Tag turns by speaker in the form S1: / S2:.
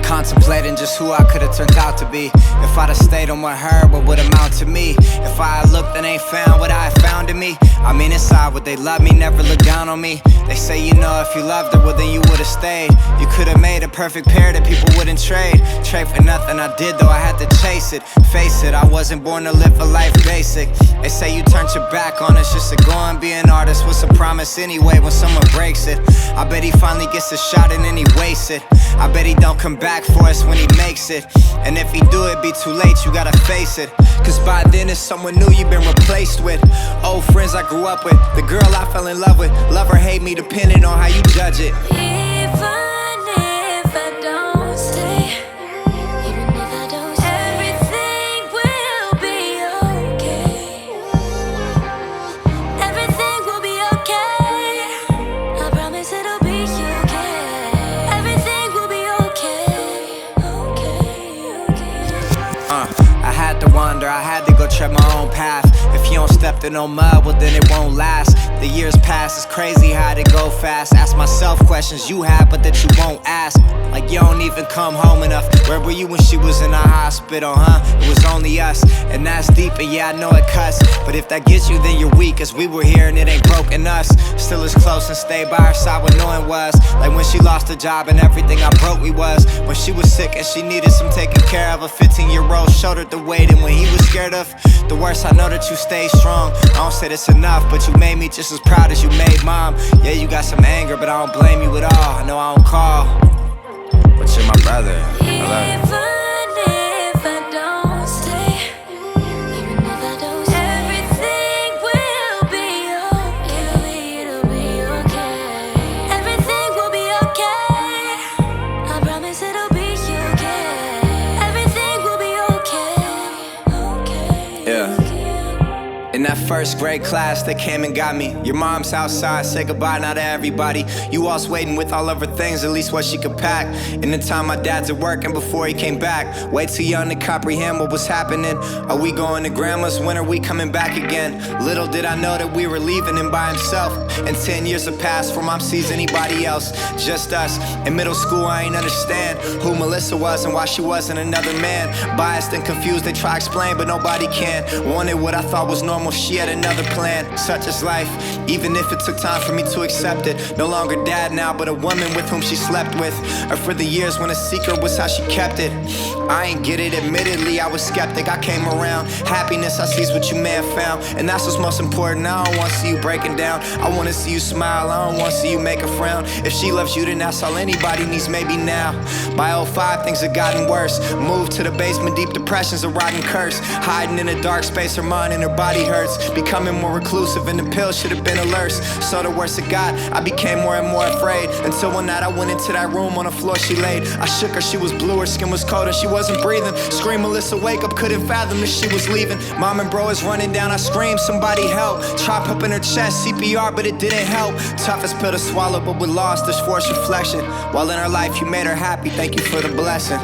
S1: Contemplating just who I could've turned out to be. If I'd have stayed on my herd, what would amount to me? If I had looked and ain't found what I had found in me. I mean inside, would they love me, never look down on me? They say, you know, if you loved her, well then you would've stayed. You could've made a perfect pair that people wouldn't trade. Trade for nothing I did, though I had to chase it. Face it, I wasn't born to live a life basic. They say you turned your back on us just to go and be an artist. What's a promise anyway when someone breaks it? I bet he finally gets a shot and then he wastes it. I bet he don't come back for us when he makes it. And if he do, it be too late, you gotta face it. Cause by then it's someone new you've been replaced with. Old friends I grew up with, the girl I fell in love with. Love or hate me depending on how you judge it.
S2: Even if I don't stay, even if I don't stay, everything will be okay. Everything will be okay. I promise it'll be okay. Everything will be okay.
S1: I had to wander, I had to go tread my own path. If you don't step in no mud, well then it won't last. The years pass, it's crazy how they go fast. Ask myself questions you have, but that you won't ask. Like you don't even come home enough. Where were you when she was in the hospital, huh? It was only us, and that's deep, and yeah, I know it cuts. But if that gets you, then you're weak, cause we were here and it ain't broken us. Still as close and stayed by her side when no one was. Like when she lost her job and everything I broke we was. When she was sick and she needed some taking care of. A 15-year-old shouldered the weight, and when he was scared of the worst, I know that you stay strong. I don't say this enough, but you made me just as proud as you made mom. Yeah, you got some anger, but I don't blame you at all. I know I don't call, but you're my brother. I love you.
S2: Even if I don't stay, even if I don't stay, everything will be okay. It'll be okay. Everything will be okay. I promise it'll be okay. Everything will be okay.
S1: Yeah. In that first grade class, they came and got me. Your mom's outside, say goodbye now to everybody. You all's waiting with all of her things, at least what she could pack. In the time my dad's at work and before he came back. Way too young to comprehend what was happening. Are we going to grandma's? When are we coming back again? Little did I know that we were leaving him by himself. And 10 years have passed before mom sees anybody else. Just us. In middle school I ain't understand who Melissa was and why she wasn't another man. Biased and confused, they try to explain but nobody can. Wanted what I thought was normal, she had another plan. Such is life, even if it took time for me to accept it. No longer dad now, but a woman with whom she slept with. Or for the years when a secret was how she kept it. I ain't get it, admittedly I was skeptic. I came around, happiness I see's what you may have found. And that's what's most important, I don't wanna see you breaking down. I wanna see you smile, I don't wanna see you make a frown. If she loves you, then that's all anybody needs, maybe now. By 05 things have gotten worse. Moved to the basement, deep depression's a rotten curse. Hiding in a dark space, her mind and her body hurts. Becoming more reclusive and the pill should have been a nurse. So the worse it got, I became more and more afraid. Until one night I went into that room, on the floor she laid. I shook her, she was blue, her skin was cold and she wasn't breathing. Scream, Melissa, wake up, couldn't fathom that she was leaving. Mom and bro is running down, I screamed, somebody help. Tried pumping her chest, CPR, but it didn't help. Toughest pill to swallow, but we lost this forced reflection. While in her life you made her happy, thank you for the blessing.